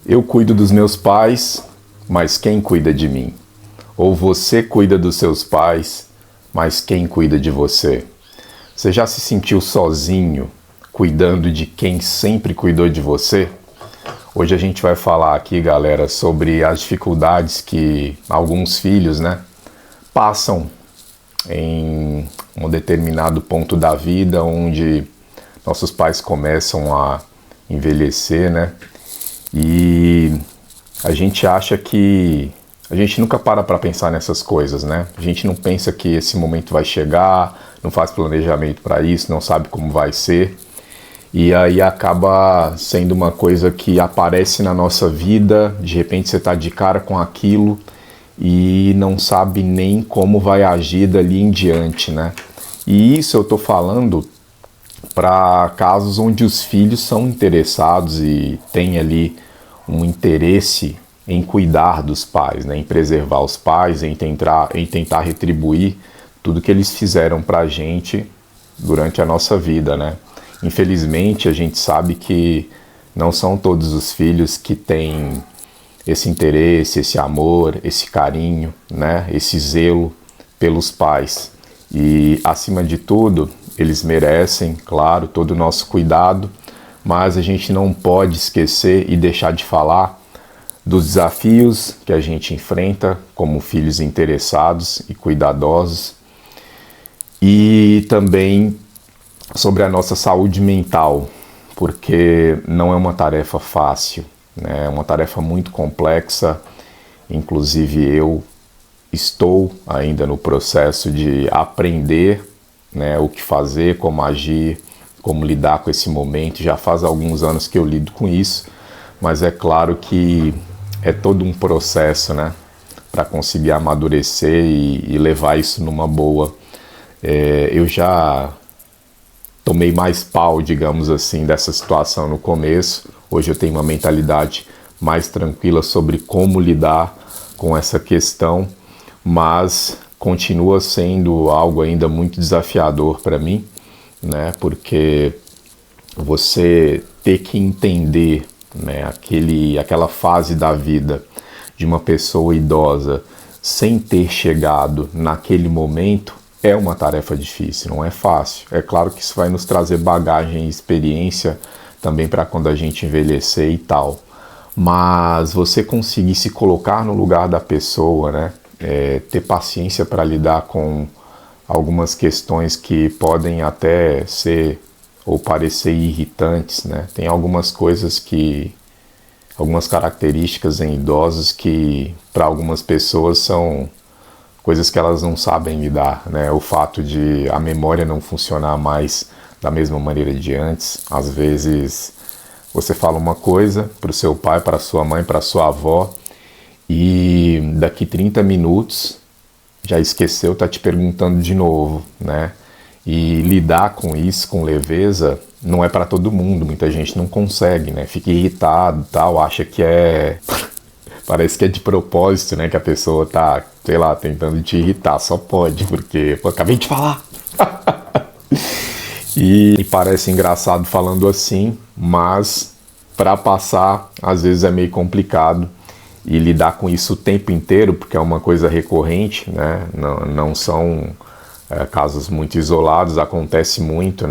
Eu cuido dos meus pais, mas quem cuida de mim? Ou você cuida dos seus pais, mas quem cuida de você? Você já se sentiu sozinho, cuidando de quem sempre cuidou de você? Hoje a gente vai falar aqui, galera, sobre as dificuldades que alguns filhos, passam em um determinado ponto da vida onde nossos pais começam a envelhecer, E a gente acha que a gente nunca para pensar nessas coisas, A gente não pensa que esse momento vai chegar, não faz planejamento para isso, não sabe como vai ser. E aí acaba sendo uma coisa que aparece na nossa vida, de repente você está de cara com aquilo e não sabe nem como vai agir dali em diante, E isso eu estou falando para casos onde os filhos são interessados e têm ali um interesse em cuidar dos pais, em preservar os pais, em tentar retribuir tudo que eles fizeram para a gente durante a nossa vida, Infelizmente, a gente sabe que não são todos os filhos que têm esse interesse, esse amor, esse carinho, esse zelo pelos pais. E, acima de tudo, eles merecem, claro, todo o nosso cuidado, mas a gente não pode esquecer e deixar de falar dos desafios que a gente enfrenta como filhos interessados e cuidadosos, e também sobre a nossa saúde mental, porque não é uma tarefa fácil, é uma tarefa muito complexa. Inclusive eu estou ainda no processo de aprender o que fazer, como agir, como lidar com esse momento. Já faz alguns anos que eu lido com isso, mas é claro que é todo um processo, para conseguir amadurecer e levar isso numa boa. Eu já tomei mais pau, digamos assim, dessa situação no começo. Hoje eu tenho uma mentalidade mais tranquila sobre como lidar com essa questão, mas continua sendo algo ainda muito desafiador para mim, porque você ter que entender aquela fase da vida de uma pessoa idosa sem ter chegado naquele momento é uma tarefa difícil, não é fácil. É claro que isso vai nos trazer bagagem e experiência também para quando a gente envelhecer e tal, mas você conseguir se colocar no lugar da pessoa, ter paciência para lidar com algumas questões que podem até ser ou parecer irritantes, Tem algumas coisas algumas características em idosos que para algumas pessoas são coisas que elas não sabem lidar, O fato de a memória não funcionar mais da mesma maneira de antes. Às vezes você fala uma coisa para o seu pai, para a sua mãe, para a sua avó, e daqui 30 minutos já esqueceu, está te perguntando de novo, E lidar com isso com leveza não é para todo mundo, muita gente não consegue, Fica irritado e tal, acha que parece que é de propósito, que a pessoa tá, sei lá, tentando te irritar, só pode, porque, acabei de falar. E parece engraçado falando assim, mas para passar, às vezes é meio complicado, e lidar com isso o tempo inteiro, porque é uma coisa recorrente, Não são casos muito isolados, acontece muito,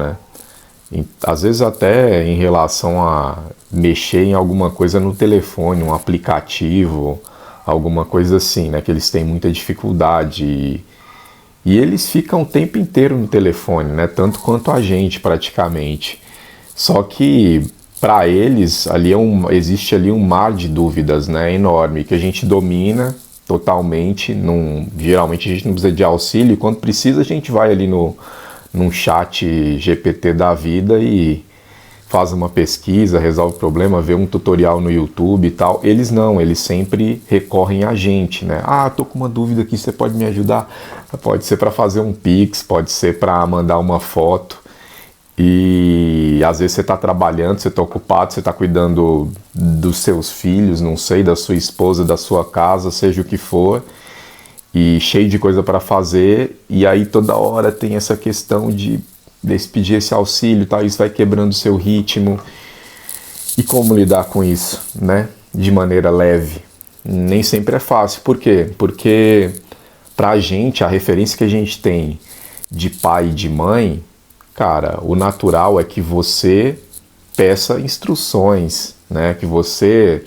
Às vezes até em relação a mexer em alguma coisa no telefone, um aplicativo, alguma coisa assim, que eles têm muita dificuldade e eles ficam o tempo inteiro no telefone, tanto quanto a gente praticamente. Só que para eles ali existe ali um mar de dúvidas, enorme, que a gente domina totalmente. Geralmente a gente não precisa de auxílio, e quando precisa a gente vai ali num chat GPT da vida e faz uma pesquisa, resolve o problema, vê um tutorial no YouTube e tal. Eles não, eles sempre recorrem a gente, Ah, tô com uma dúvida aqui, você pode me ajudar? Pode ser para fazer um Pix, pode ser para mandar uma foto. E às vezes você está trabalhando, você está ocupado, você está cuidando dos seus filhos, não sei, da sua esposa, da sua casa, seja o que for, e cheio de coisa para fazer, e aí toda hora tem essa questão de pedir esse auxílio, isso vai quebrando o seu ritmo. E como lidar com isso, de maneira leve. Nem sempre é fácil. Por quê? Porque pra gente, a referência que a gente tem de pai e de mãe, cara, o natural é que você peça instruções, né? Que você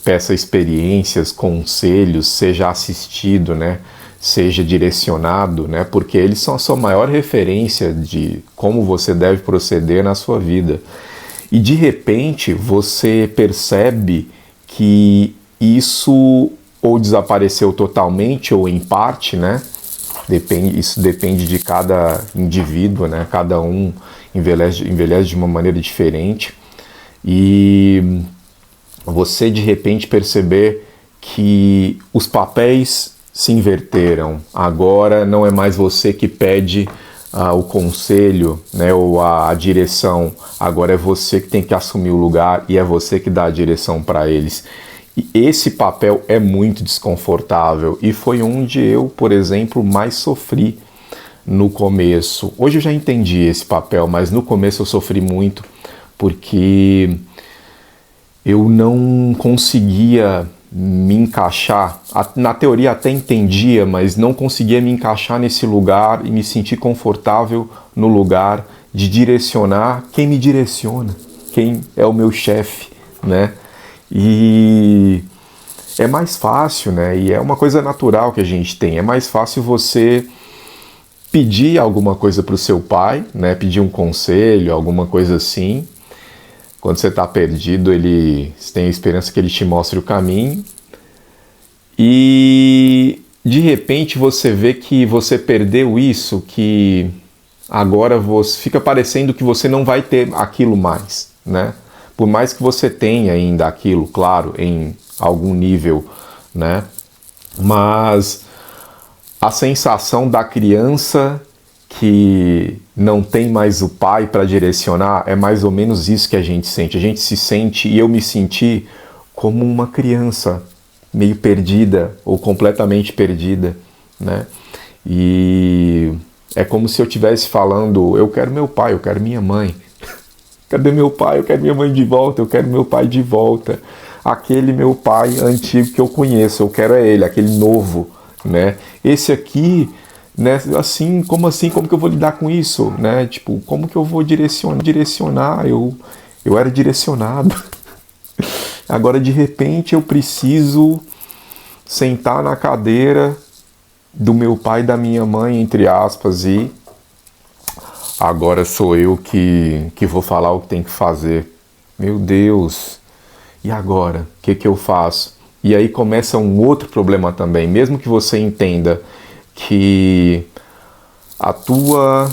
peça experiências, conselhos, seja assistido, né? Seja direcionado, né? Porque eles são a sua maior referência de como você deve proceder na sua vida. E de repente você percebe que isso ou desapareceu totalmente ou em parte, né? Isso depende de cada indivíduo, né? Cada um envelhece de uma maneira diferente. E você de repente perceber que os papéis se inverteram. Agora não é mais você que pede o conselho, né, ou a direção. Agora é você que tem que assumir o lugar e é você que dá a direção para eles. E esse papel é muito desconfortável e foi onde eu, por exemplo, mais sofri no começo. Hoje eu já entendi esse papel, mas no começo eu sofri muito porque eu não conseguia me encaixar. Na teoria até entendia, mas não conseguia me encaixar nesse lugar e me sentir confortável no lugar de direcionar quem me direciona, quem é o meu chefe, né? E é mais fácil, né? E é uma coisa natural que a gente tem. É mais fácil você pedir alguma coisa para o seu pai, né? Pedir um conselho, alguma coisa assim. Quando você está perdido, você tem a esperança que ele te mostre o caminho. E de repente você vê que você perdeu isso, que agora fica parecendo que você não vai ter aquilo mais, né? Por mais que você tenha ainda aquilo, claro, em algum nível, né? Mas a sensação da criança que não tem mais o pai para direcionar, é mais ou menos isso que a gente sente. A gente se sente, e eu me senti como uma criança, meio perdida ou completamente perdida, né? E é como se eu estivesse falando, eu quero meu pai, eu quero minha mãe. Cadê meu pai? Eu quero minha mãe de volta, eu quero meu pai de volta. Aquele meu pai antigo que eu conheço, eu quero ele, aquele novo, né? Esse aqui, né, assim, como que eu vou lidar com isso, né? Tipo, como que eu vou direcionar? Eu era direcionado. Agora, de repente, eu preciso sentar na cadeira do meu pai e da minha mãe, entre aspas, e agora sou eu que vou falar o que tem que fazer. Meu Deus, e agora? O que eu faço? E aí começa um outro problema também. Mesmo que você entenda que a tua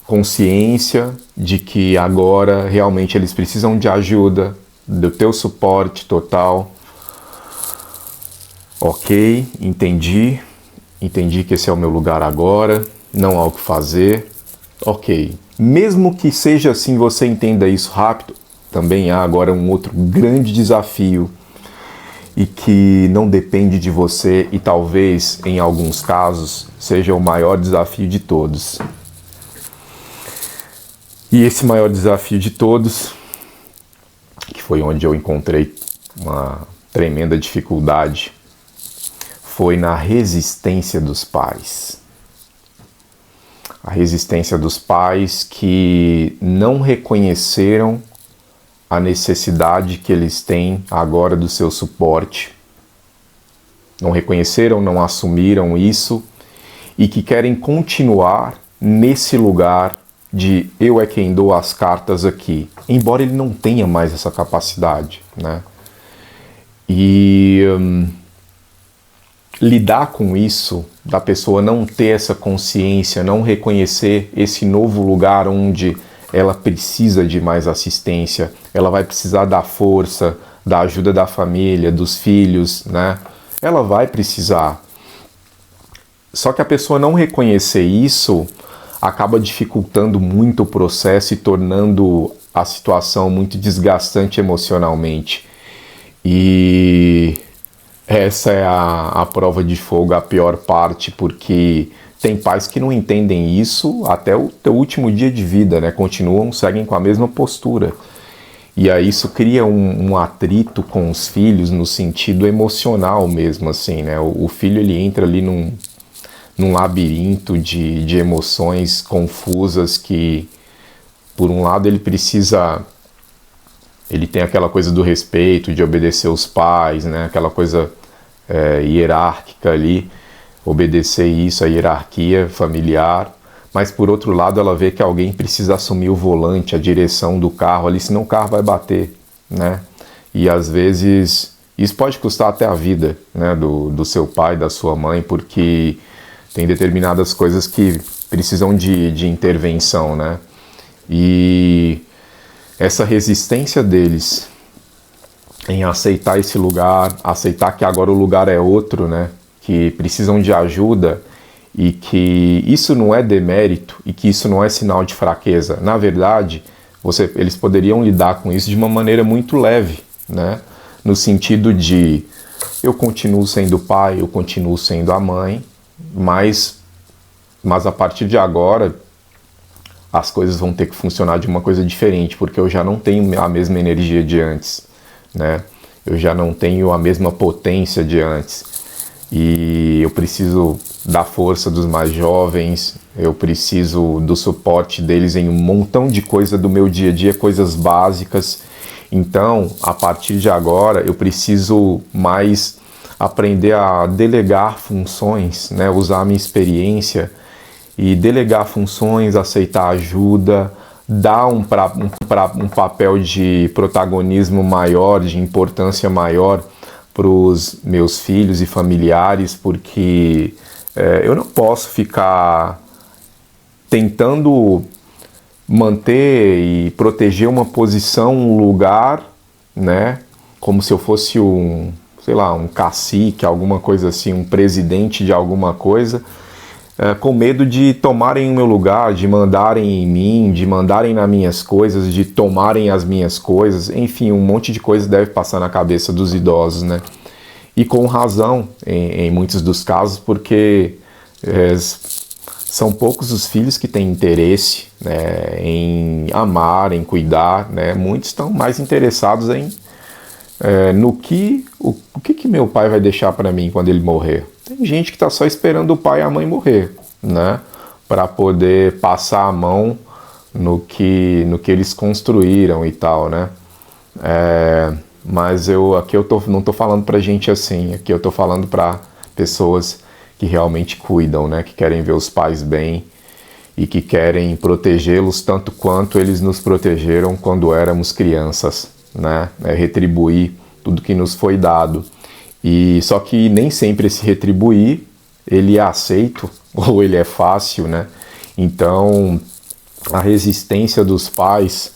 consciência de que agora realmente eles precisam de ajuda, do teu suporte total. Ok, entendi que esse é o meu lugar agora, não há o que fazer. Ok, mesmo que seja assim, você entenda isso rápido, também há agora um outro grande desafio e que não depende de você e talvez, em alguns casos, seja o maior desafio de todos. E esse maior desafio de todos, que foi onde eu encontrei uma tremenda dificuldade, foi na resistência dos pais. A resistência dos pais que não reconheceram a necessidade que eles têm agora do seu suporte. Não reconheceram, não assumiram isso e que querem continuar nesse lugar de eu é quem dou as cartas aqui, embora ele não tenha mais essa capacidade, né? E lidar com isso, da pessoa não ter essa consciência, não reconhecer esse novo lugar onde ela precisa de mais assistência, ela vai precisar da força, da ajuda da família, dos filhos, né? Ela vai precisar. Só que a pessoa não reconhecer isso acaba dificultando muito o processo e tornando a situação muito desgastante emocionalmente. E essa é a prova de fogo, a pior parte, porque tem pais que não entendem isso até o teu último dia de vida, né? Continuam, seguem com a mesma postura. E aí isso cria um atrito com os filhos no sentido emocional mesmo, assim, né? O filho, ele entra ali num labirinto de emoções confusas que, por um lado, ele tem aquela coisa do respeito, de obedecer os pais, né? Aquela coisa hierárquica ali, obedecer isso, a hierarquia familiar. Mas, por outro lado, ela vê que alguém precisa assumir o volante, a direção do carro ali, senão o carro vai bater, né? E, às vezes, isso pode custar até a vida, né, do seu pai, da sua mãe, porque tem determinadas coisas que precisam de intervenção, né? E essa resistência deles em aceitar esse lugar, aceitar que agora o lugar é outro, né? Que precisam de ajuda e que isso não é demérito e que isso não é sinal de fraqueza. Na verdade, eles poderiam lidar com isso de uma maneira muito leve, né? No sentido de eu continuo sendo o pai, eu continuo sendo a mãe, mas a partir de agora as coisas vão ter que funcionar de uma coisa diferente, porque eu já não tenho a mesma energia de antes, né? Eu já não tenho a mesma potência de antes. E eu preciso da força dos mais jovens, eu preciso do suporte deles em um montão de coisa do meu dia a dia, coisas básicas. Então, a partir de agora, eu preciso mais aprender a delegar funções, né? Usar a minha experiência e delegar funções, aceitar ajuda, dar um papel de protagonismo maior, de importância maior para os meus filhos e familiares, porque eu não posso ficar tentando manter e proteger uma posição, um lugar, né, como se eu fosse um cacique, alguma coisa assim, um presidente de alguma coisa, com medo de tomarem o meu lugar, de mandarem em mim, de mandarem nas minhas coisas, de tomarem as minhas coisas, enfim, um monte de coisa deve passar na cabeça dos idosos, né? E com razão, em muitos dos casos, porque são poucos os filhos que têm interesse, né, em amar, em cuidar, né? Muitos estão mais interessados no que meu pai vai deixar para mim quando ele morrer. Tem gente que está só esperando o pai e a mãe morrer, né, para poder passar a mão no que eles construíram e tal, né? Mas aqui eu não estou falando para gente assim, aqui eu estou falando para pessoas que realmente cuidam, né, que querem ver os pais bem e que querem protegê-los tanto quanto eles nos protegeram quando éramos crianças, né? Retribuir tudo que nos foi dado. E só que nem sempre esse retribuir ele é aceito ou ele é fácil, né? Então a resistência dos pais,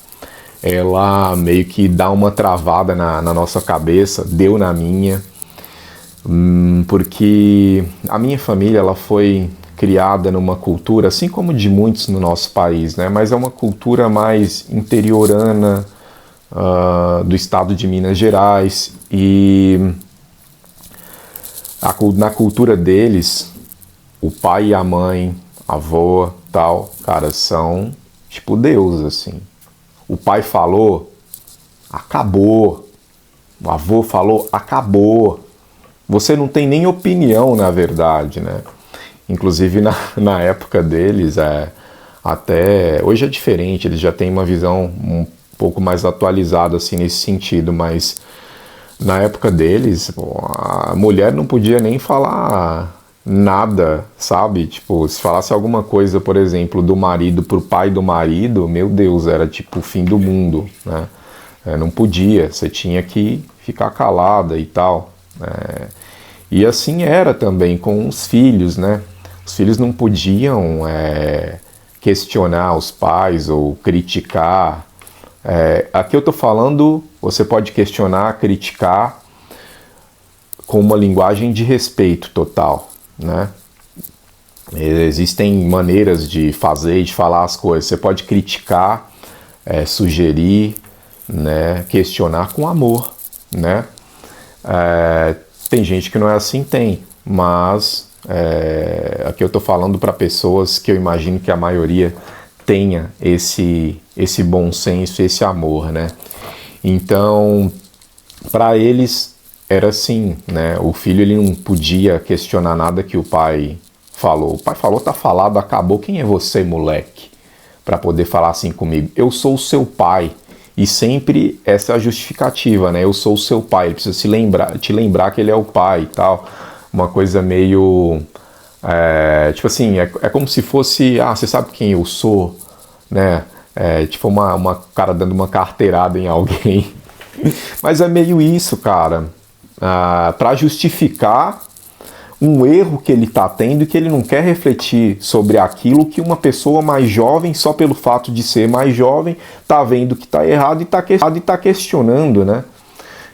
ela meio que dá uma travada na nossa cabeça, deu na minha, porque a minha família, ela foi criada numa cultura, assim como de muitos no nosso país, né? Mas é uma cultura mais interiorana, do estado de Minas Gerais, e na cultura deles, o pai e a mãe, a avó, tal, cara, são tipo Deus, assim. O pai falou, acabou. O avô falou, acabou. Você não tem nem opinião, na verdade, né? Inclusive na época deles, até hoje é diferente, eles já têm uma visão um pouco mais atualizada assim nesse sentido, mas na época deles, a mulher não podia nem falar nada, sabe? Tipo, se falasse alguma coisa, por exemplo, do marido pro pai do marido, meu Deus, era tipo o fim do mundo, né? Não podia, você tinha que ficar calada e tal. E assim era também com os filhos, né? Os filhos não podiam questionar os pais ou criticar. Aqui eu estou falando, você pode questionar, criticar com uma linguagem de respeito total, né? Existem maneiras de fazer e de falar as coisas. Você pode criticar, sugerir, né? Questionar com amor, né? Tem gente que não é assim, mas aqui eu estou falando para pessoas que eu imagino que a maioria tenha esse bom senso, esse amor, né? Então, para eles era assim, né? O filho ele não podia questionar nada que o pai falou. O pai falou, tá falado, acabou. Quem é você, moleque? Para poder falar assim comigo. Eu sou o seu pai. E sempre essa é a justificativa, né? Eu sou o seu pai. Ele precisa te lembrar que ele é o pai e tal. Uma coisa meio... tipo assim, é como se fosse... Ah, você sabe quem eu sou? Né? Tipo uma cara dando uma carteirada em alguém. Mas é meio isso, cara. Para justificar um erro que ele está tendo e que ele não quer refletir sobre aquilo que uma pessoa mais jovem, só pelo fato de ser mais jovem, está vendo que está errado e está questionando, né?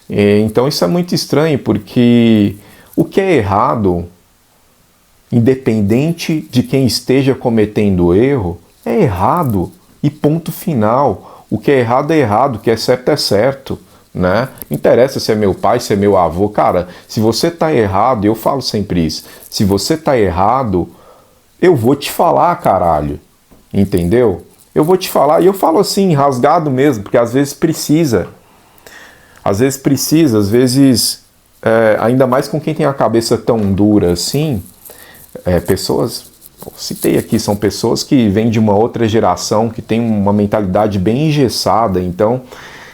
Então isso é muito estranho, porque o que é errado, independente de quem esteja cometendo o erro, é errado e ponto final. O que é errado, o que é certo, né? Não interessa se é meu pai, se é meu avô, cara, se você tá errado, eu falo sempre isso, se você tá errado, eu vou te falar, caralho, entendeu? Eu vou te falar, e eu falo assim, rasgado mesmo, porque às vezes precisa, ainda mais com quem tem a cabeça tão dura assim, pessoas, citei aqui, são pessoas que vêm de uma outra geração, que tem uma mentalidade bem engessada, então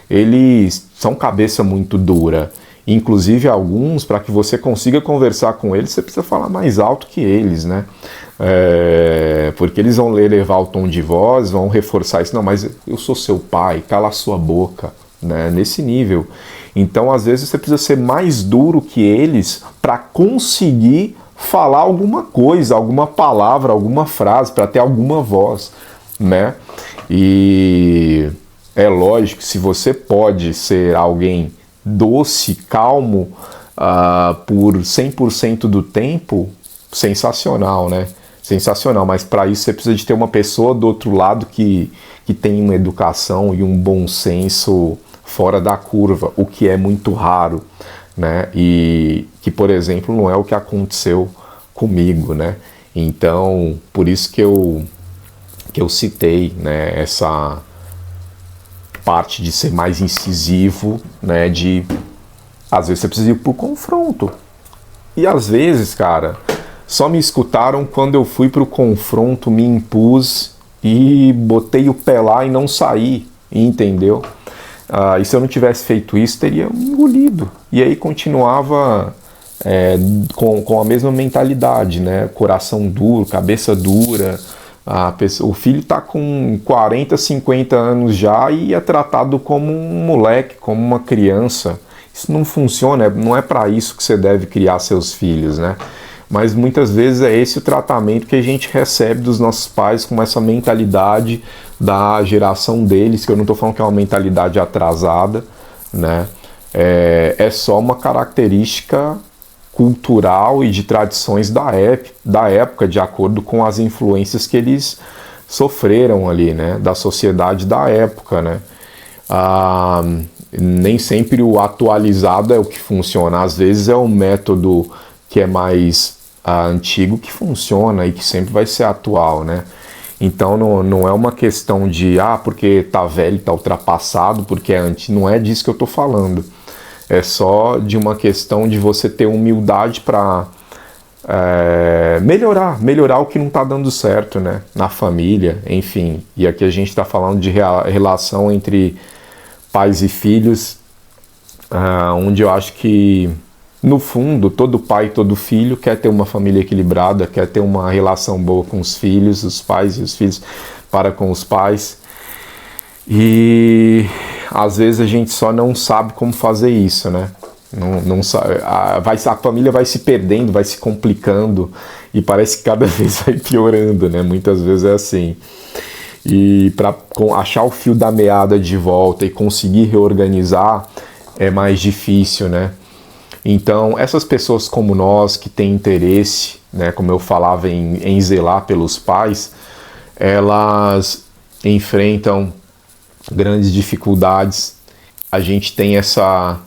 eles são cabeça muito dura. Inclusive alguns, para que você consiga conversar com eles, você precisa falar mais alto que eles, né? Porque eles vão elevar o tom de voz, vão reforçar isso. Não, mas eu sou seu pai, cala a sua boca, né? Nesse nível. Então, às vezes, você precisa ser mais duro que eles para conseguir falar alguma coisa, alguma palavra, alguma frase, para ter alguma voz, né? E... é lógico que se você pode ser alguém doce, calmo, por 100% do tempo, sensacional, né? Sensacional, mas para isso você precisa de ter uma pessoa do outro lado que tem uma educação e um bom senso fora da curva, o que é muito raro, né? E que, por exemplo, não é o que aconteceu comigo, né? Então, por isso que eu citei, né, essa parte de ser mais incisivo, né, às vezes você precisa ir pro confronto. E às vezes, cara, só me escutaram quando eu fui pro confronto, me impus e botei o pé lá e não saí, entendeu? E se eu não tivesse feito isso, teria engolido. E aí continuava com a mesma mentalidade, né? Coração duro, cabeça dura. O filho está com 40, 50 anos já e é tratado como um moleque, como uma criança. Isso não funciona, não é para isso que você deve criar seus filhos, né? Mas muitas vezes é esse o tratamento que a gente recebe dos nossos pais, com essa mentalidade da geração deles, que eu não estou falando que é uma mentalidade atrasada, né? É só uma característica cultural e de tradições da época, de acordo com as influências que eles sofreram ali, né, da sociedade da época, né. Nem sempre o atualizado é o que funciona, às vezes é um método que é mais antigo que funciona e que sempre vai ser atual, né. Então não é uma questão de porque tá velho, tá ultrapassado, porque é antigo, não é disso que eu tô falando. É só de uma questão de você ter humildade para melhorar o que não está dando certo, né? Na família, enfim. E aqui a gente está falando de relação entre pais e filhos, onde eu acho que, no fundo, todo pai e todo filho quer ter uma família equilibrada, quer ter uma relação boa com os filhos, os pais e os filhos para com os pais. E às vezes a gente só não sabe como fazer isso, né? Não sabe, a família vai se perdendo, vai se complicando e parece que cada vez vai piorando, né? Muitas vezes é assim. E para achar o fio da meada de volta e conseguir reorganizar é mais difícil, né? Então, essas pessoas como nós que têm interesse, né, como eu falava, em zelar pelos pais, elas enfrentam grandes dificuldades. A gente tem essa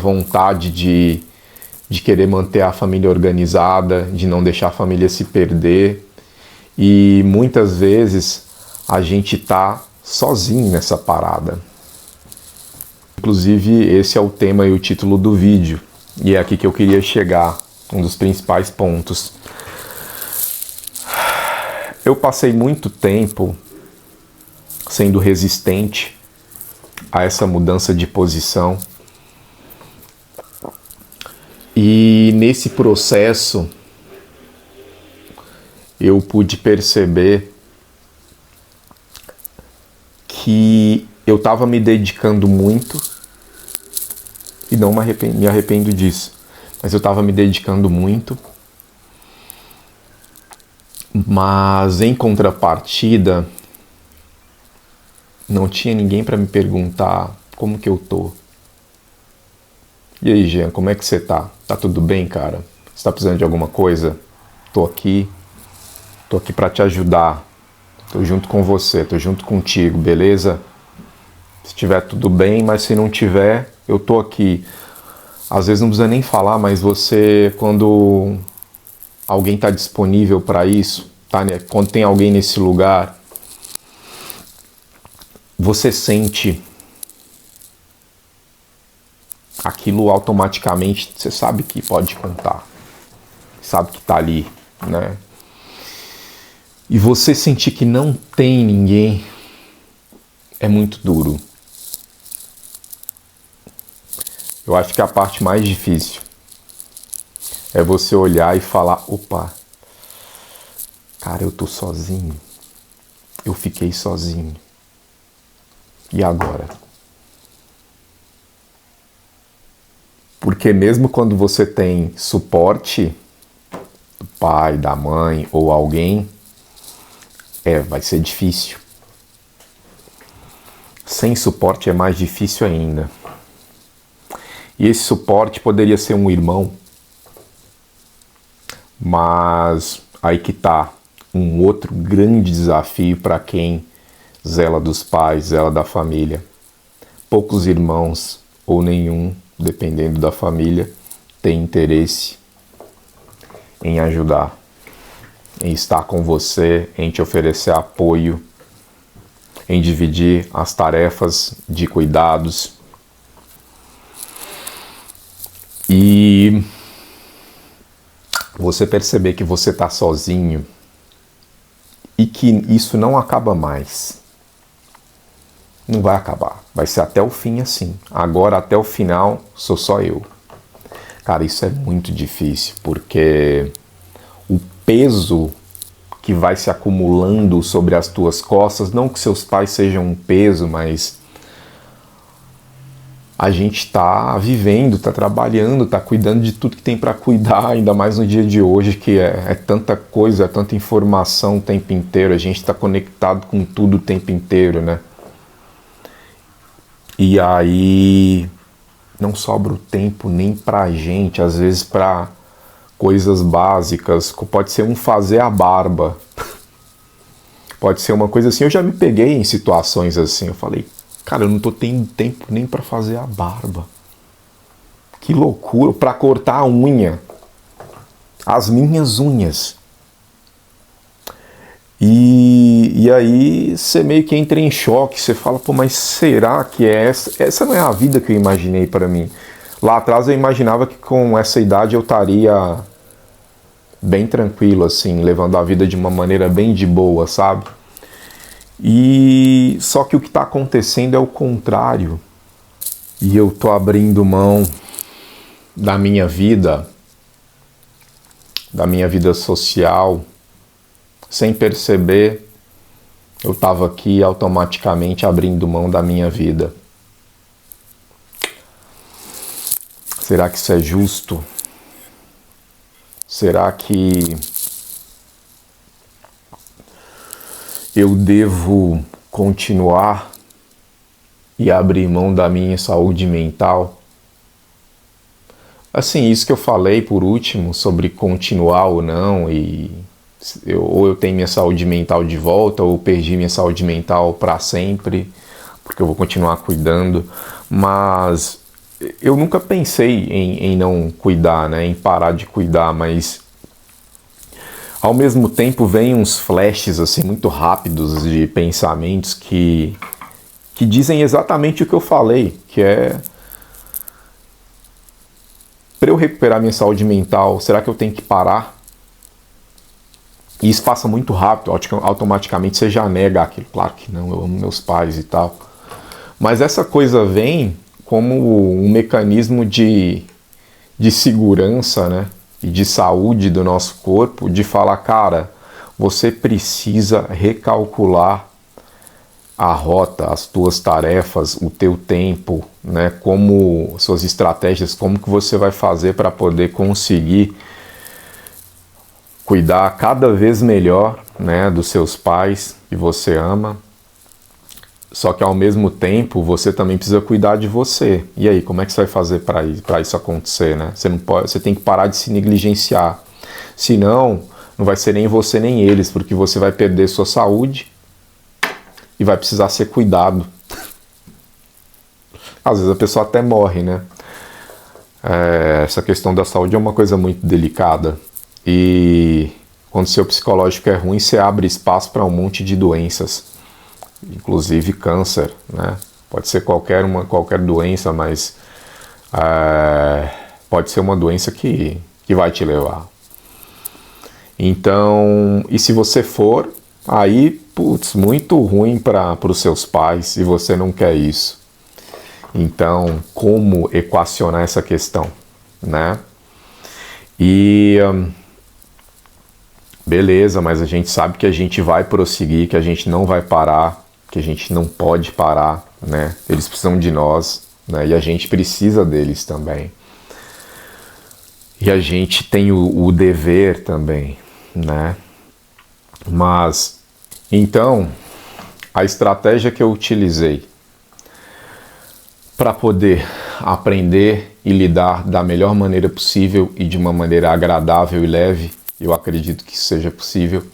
vontade de querer manter a família organizada, de não deixar a família se perder, e muitas vezes a gente tá sozinho nessa parada. inclusive esse é o tema e o título do vídeo, e é aqui que eu queria chegar, um dos principais pontos. Eu passei muito tempo sendo resistente a essa mudança de posição, e nesse processo eu pude perceber que eu estava me dedicando muito, e não me arrependo disso, mas eu estava me dedicando muito, mas em contrapartida não tinha ninguém para me perguntar como que eu tô. E aí, Jean, como é que você tá? Tá tudo bem, cara? Você tá precisando de alguma coisa? Tô aqui para te ajudar. Tô junto com você, tô junto contigo, beleza? Se tiver tudo bem, mas se não tiver, eu tô aqui. Às vezes não precisa nem falar, mas você, quando alguém tá disponível para isso, tá, né? Quando tem alguém nesse lugar, você sente aquilo automaticamente, você sabe que pode contar, sabe que tá ali, né? E você sentir que não tem ninguém é muito duro. Eu acho que a parte mais difícil é você olhar e falar, opa, cara, eu tô sozinho, eu fiquei sozinho, e agora? Porque mesmo quando você tem suporte do pai, da mãe ou alguém, vai ser difícil. Sem suporte é mais difícil ainda. E esse suporte poderia ser um irmão, mas aí que tá um outro grande desafio para quem zela dos pais, zela da família. Poucos irmãos, ou nenhum, dependendo da família, tem interesse em ajudar, em estar com você, em te oferecer apoio, em dividir as tarefas de cuidados. E você perceber que você está sozinho e que isso não acaba mais. Não vai acabar. Vai ser até o fim assim. Agora, até o final, sou só eu. Cara, isso é muito difícil, porque o peso que vai se acumulando sobre as tuas costas, não que seus pais sejam um peso, mas a gente está vivendo, está trabalhando, está cuidando de tudo que tem para cuidar, ainda mais no dia de hoje, que é tanta coisa, é tanta informação o tempo inteiro, a gente está conectado com tudo o tempo inteiro, né? E aí não sobra o tempo nem pra gente, às vezes pra coisas básicas, pode ser fazer a barba, pode ser uma coisa assim. Eu já me peguei em situações assim, eu falei, cara, eu não tô tendo tempo nem pra fazer a barba, que loucura, pra cortar a unha, as minhas unhas. E aí você meio que entra em choque, você fala, pô, mas será que é essa? Essa não é a vida que eu imaginei para mim. Lá atrás eu imaginava que com essa idade eu estaria bem tranquilo, assim, levando a vida de uma maneira bem de boa, sabe? E só que o que está acontecendo é o contrário. E eu tô abrindo mão da minha vida social, sem perceber. Eu estava aqui automaticamente abrindo mão da minha vida. Será que isso é justo? Será que eu devo continuar e abrir mão da minha saúde mental? Assim, isso que eu falei por último, sobre continuar ou não, ou eu tenho minha saúde mental de volta, ou eu perdi minha saúde mental para sempre, porque eu vou continuar cuidando, mas eu nunca pensei em não cuidar, né, em parar de cuidar, mas ao mesmo tempo vem uns flashes assim muito rápidos de pensamentos que que dizem exatamente o que eu falei, que é: para eu recuperar minha saúde mental, será que eu tenho que parar? E isso passa muito rápido, automaticamente você já nega aquilo. Claro que não, eu amo meus pais e tal. Mas essa coisa vem como um mecanismo de segurança, né? E de saúde do nosso corpo, de falar: cara, você precisa recalcular a rota, as tuas tarefas, o teu tempo, né? Como suas estratégias, como que você vai fazer para poder conseguir cuidar cada vez melhor, né, dos seus pais que você ama. Só que ao mesmo tempo você também precisa cuidar de você. E aí, como é que você vai fazer para isso acontecer, né? Você não pode, você tem que parar de se negligenciar. Senão, não vai ser nem você nem eles, porque você vai perder sua saúde e vai precisar ser cuidado. Às vezes a pessoa até morre, né? Essa questão da saúde é uma coisa muito delicada. E quando seu psicológico é ruim, você abre espaço para um monte de doenças, inclusive câncer, né? Pode ser qualquer doença, mas pode ser uma doença que vai te levar. Então, e se você for, aí, putz, muito ruim para os seus pais, e você não quer isso. Então, como equacionar essa questão, né? E beleza, mas a gente sabe que a gente vai prosseguir, que a gente não vai parar, que a gente não pode parar, né? Eles precisam de nós, né? E a gente precisa deles também. E a gente tem o dever também, né? Mas, então, a estratégia que eu utilizei para poder aprender e lidar da melhor maneira possível e de uma maneira agradável e leve, eu acredito que seja possível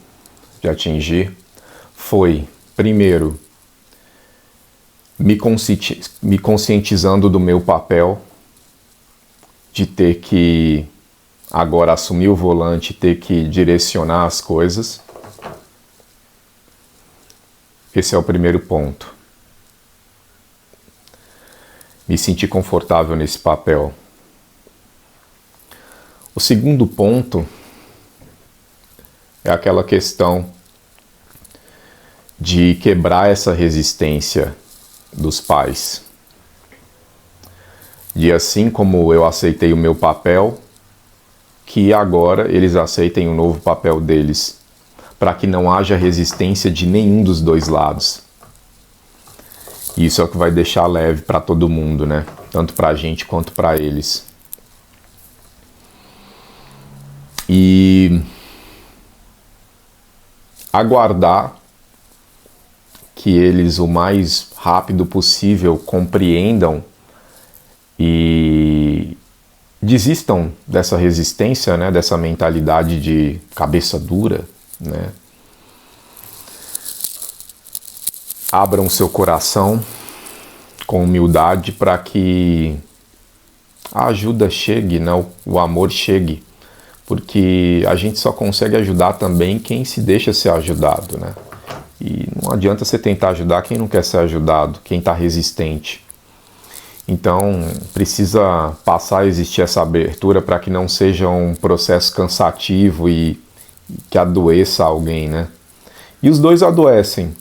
de atingir, foi, primeiro, me conscientizando do meu papel, de ter que agora assumir o volante, ter que direcionar as coisas. Esse é o primeiro ponto. Me sentir confortável nesse papel. O segundo ponto é aquela questão de quebrar essa resistência dos pais. E assim como eu aceitei o meu papel, que agora eles aceitem o novo papel deles, para que não haja resistência de nenhum dos dois lados. Isso é o que vai deixar leve para todo mundo, né? Tanto para a gente quanto para eles. E aguardar que eles o mais rápido possível compreendam e desistam dessa resistência, né, dessa mentalidade de cabeça dura, né? Abram seu coração com humildade para que a ajuda chegue, né, o amor chegue, porque a gente só consegue ajudar também quem se deixa ser ajudado, né? E não adianta você tentar ajudar quem não quer ser ajudado, quem está resistente. Então, precisa passar a existir essa abertura para que não seja um processo cansativo e que adoeça alguém, né? E os dois adoecem.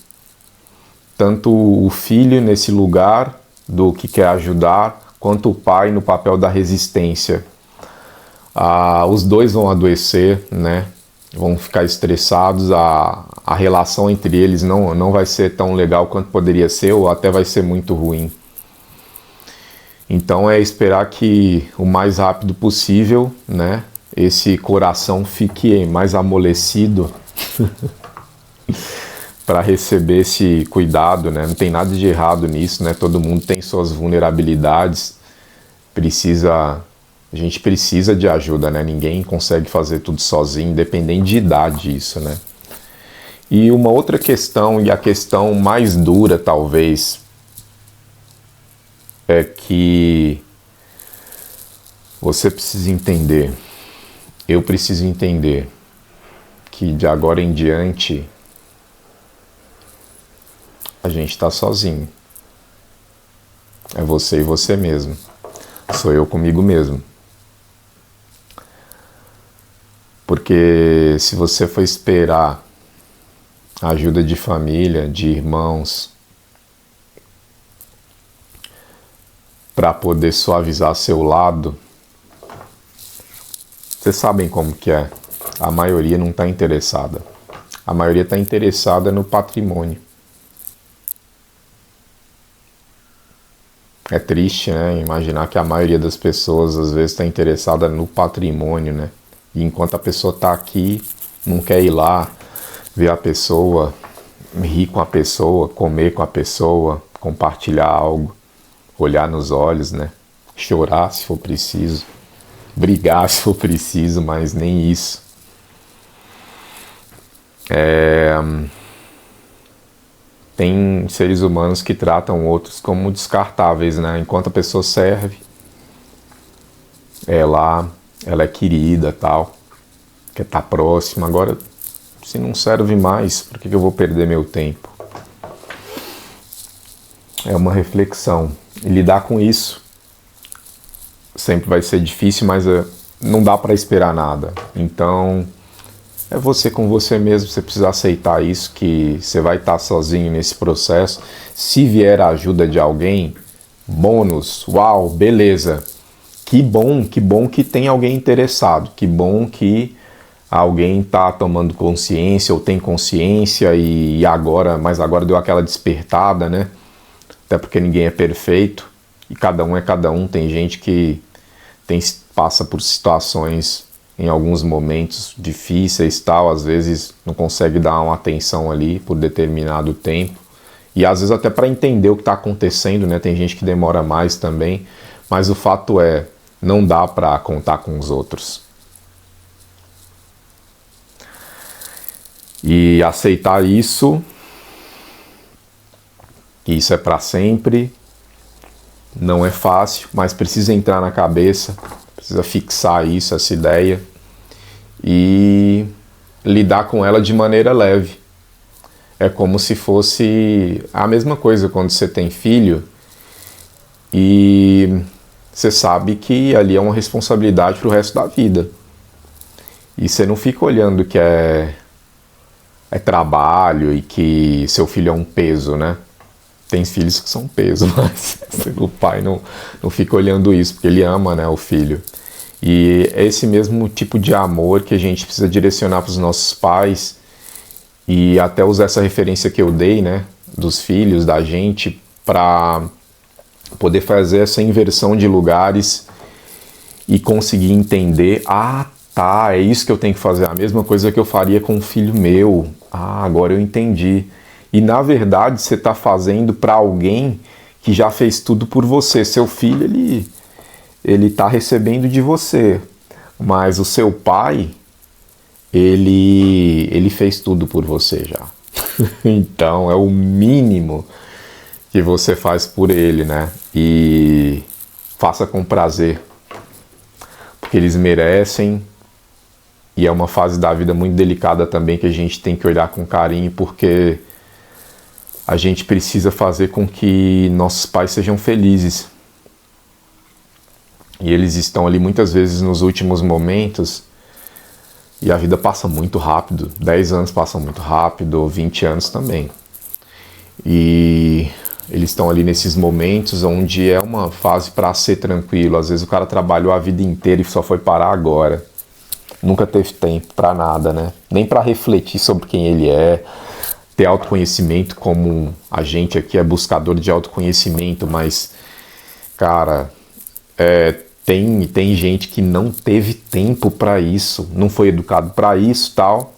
Tanto o filho nesse lugar do que quer ajudar, quanto o pai no papel da resistência. Os dois vão adoecer, né? Vão ficar estressados, a relação entre eles não vai ser tão legal quanto poderia ser, ou até vai ser muito ruim. Então é esperar que o mais rápido possível, né, esse coração fique mais amolecido para receber esse cuidado, né? Não tem nada de errado nisso, né? Todo mundo tem suas vulnerabilidades, a gente precisa de ajuda, né? Ninguém consegue fazer tudo sozinho, independente de idade isso, né? E uma outra questão, e a questão mais dura talvez, é que você precisa entender, eu preciso entender, que de agora em diante a gente está sozinho. É você e você mesmo. Sou eu comigo mesmo. Porque se você for esperar a ajuda de família, de irmãos, para poder suavizar seu lado, vocês sabem como que é. A maioria não está interessada. A maioria está interessada no patrimônio. É triste, né? Imaginar que a maioria das pessoas às vezes está interessada no patrimônio, né? E enquanto a pessoa está aqui, não quer ir lá, ver a pessoa, rir com a pessoa, comer com a pessoa, compartilhar algo, olhar nos olhos, né? Chorar se for preciso, brigar se for preciso, mas nem isso. Tem seres humanos que tratam outros como descartáveis, né? Enquanto a pessoa serve, ela é querida, tal, quer estar próxima. Agora, se não serve mais, por que eu vou perder meu tempo? É uma reflexão. E lidar com isso sempre vai ser difícil, mas não dá para esperar nada. Então, é você com você mesmo, você precisa aceitar isso, que você vai estar sozinho nesse processo. Se vier a ajuda de alguém, bônus, uau, beleza. Que bom que tem alguém interessado, que bom que alguém está tomando consciência ou tem consciência e agora, mas agora deu aquela despertada, né? Até porque ninguém é perfeito e cada um é cada um. Tem gente que passa por situações em alguns momentos difíceis, tal, às vezes não consegue dar uma atenção ali por determinado tempo e às vezes até para entender o que está acontecendo, né? Tem gente que demora mais também, mas o fato é, não dá para contar com os outros. E aceitar isso, que isso é para sempre, não é fácil, mas precisa entrar na cabeça, precisa fixar isso, essa ideia, e lidar com ela de maneira leve. É como se fosse a mesma coisa quando você tem filho e você sabe que ali é uma responsabilidade para o resto da vida. E você não fica olhando que é trabalho e que seu filho é um peso, né? Tem filhos que são peso, mas o pai não fica olhando isso, porque ele ama, né, o filho. E é esse mesmo tipo de amor que a gente precisa direcionar para os nossos pais, e até usar essa referência que eu dei, né, dos filhos, da gente, para poder fazer essa inversão de lugares e conseguir entender, tá, é isso que eu tenho que fazer, a mesma coisa que eu faria com um filho meu. Agora eu entendi. E na verdade você está fazendo para alguém que já fez tudo por você. Seu filho, ele está recebendo de você, mas o seu pai, ele fez tudo por você já. Então é o mínimo que você faz por ele, né? E faça com prazer, porque eles merecem. E é uma fase da vida muito delicada também, que a gente tem que olhar com carinho, porque a gente precisa fazer com que nossos pais sejam felizes. E eles estão ali muitas vezes nos últimos momentos, e a vida passa muito rápido. 10 anos passam muito rápido, 20 anos também. E eles estão ali nesses momentos onde é uma fase para ser tranquilo. Às vezes o cara trabalhou a vida inteira e só foi parar agora. Nunca teve tempo para nada, né? Nem para refletir sobre quem ele é, ter autoconhecimento, como a gente aqui é buscador de autoconhecimento, mas, cara, tem gente que não teve tempo para isso, não foi educado para isso, tal,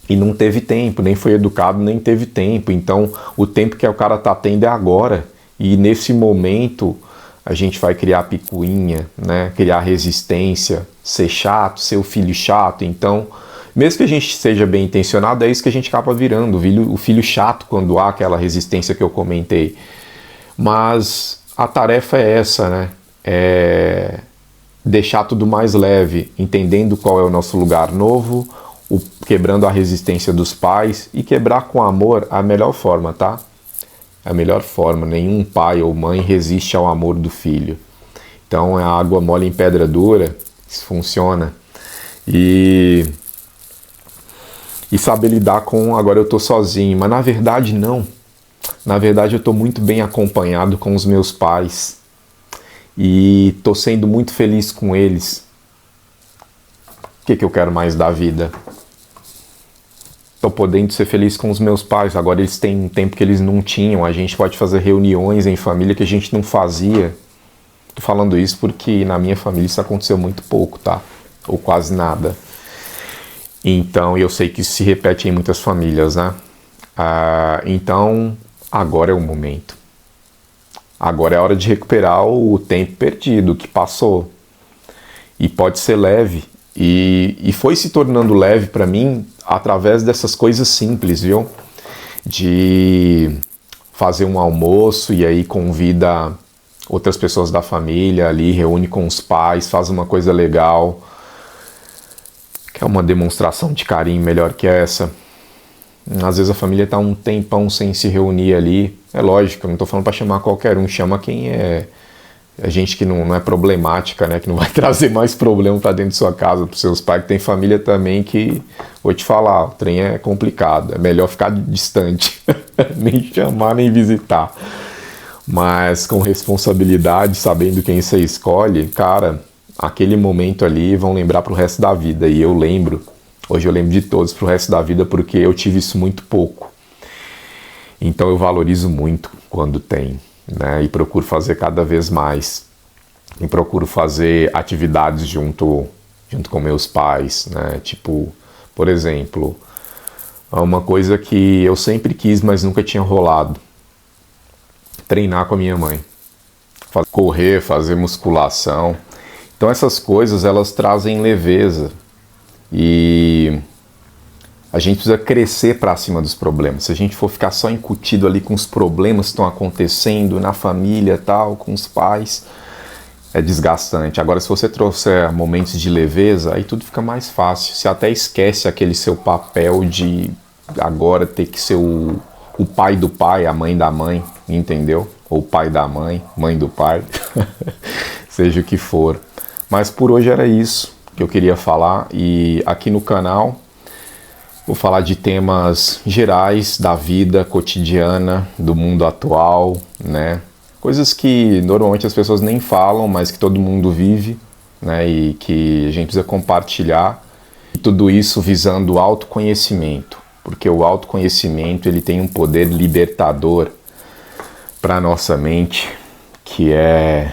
e não teve tempo, nem foi educado, nem teve tempo. Então, o tempo que o cara tá tendo é agora, e nesse momento a gente vai criar picuinha, né? Criar resistência, ser chato, ser o filho chato. Então, mesmo que a gente seja bem intencionado, é isso que a gente acaba virando, o filho chato, quando há aquela resistência que eu comentei. Mas a tarefa é essa, né? É deixar tudo mais leve, entendendo qual é o nosso lugar novo, quebrando a resistência dos pais, e quebrar com amor a melhor forma, tá? É a melhor forma. Nenhum pai ou mãe resiste ao amor do filho. Então, a água mole em pedra dura, isso funciona. E saber lidar com, agora eu tô sozinho. Mas na verdade, não. Na verdade, eu tô muito bem acompanhado com os meus pais. E tô sendo muito feliz com eles. O que eu quero mais da vida? Tô podendo ser feliz com os meus pais. Agora eles têm um tempo que eles não tinham. A gente pode fazer reuniões em família que a gente não fazia. Tô falando isso porque na minha família isso aconteceu muito pouco, tá? Ou quase nada. Então, eu sei que isso se repete em muitas famílias, né? Então, agora é o momento. Agora é a hora de recuperar o tempo perdido, que passou. E pode ser leve. E foi se tornando leve para mim através dessas coisas simples, viu? De fazer um almoço e aí convida outras pessoas da família ali, reúne com os pais, faz uma coisa legal. Que é uma demonstração de carinho melhor que essa. Às vezes a família está um tempão sem se reunir ali. É lógico, eu não estou falando para chamar qualquer um, chama quem é gente que não é problemática, né? Que não vai trazer mais problema para dentro de sua casa, para seus pais, que tem família também que, vou te falar, o trem é complicado, é melhor ficar distante, nem chamar, nem visitar. Mas com responsabilidade, sabendo quem você escolhe, cara, aquele momento ali vão lembrar pro resto da vida. E eu lembro, hoje eu lembro de todos pro resto da vida porque eu tive isso muito pouco. Então eu valorizo muito quando tem, né? E procuro fazer cada vez mais. E procuro fazer atividades junto com meus pais, né? Tipo, por exemplo, uma coisa que eu sempre quis, mas nunca tinha rolado. Treinar com a minha mãe. Correr, fazer musculação. Então essas coisas, elas trazem leveza. E a gente precisa crescer para cima dos problemas. Se a gente for ficar só incutido ali com os problemas que estão acontecendo na família e tal, com os pais, é desgastante. Agora, se você trouxer momentos de leveza, aí tudo fica mais fácil. Você até esquece aquele seu papel de agora ter que ser o pai do pai, a mãe da mãe, entendeu? Ou pai da mãe, mãe do pai, seja o que for. Mas por hoje era isso que eu queria falar, e aqui no canal vou falar de temas gerais da vida cotidiana, do mundo atual, né? Coisas que normalmente as pessoas nem falam, mas que todo mundo vive, né? E que a gente precisa compartilhar. E tudo isso visando o autoconhecimento, porque o autoconhecimento ele tem um poder libertador para a nossa mente, que é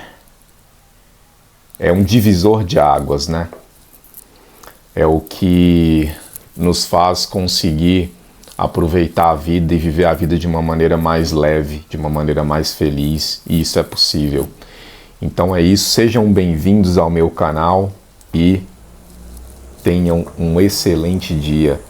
um divisor de águas, né? É o que nos faz conseguir aproveitar a vida e viver a vida de uma maneira mais leve, de uma maneira mais feliz, e isso é possível. Então é isso, sejam bem-vindos ao meu canal e tenham um excelente dia.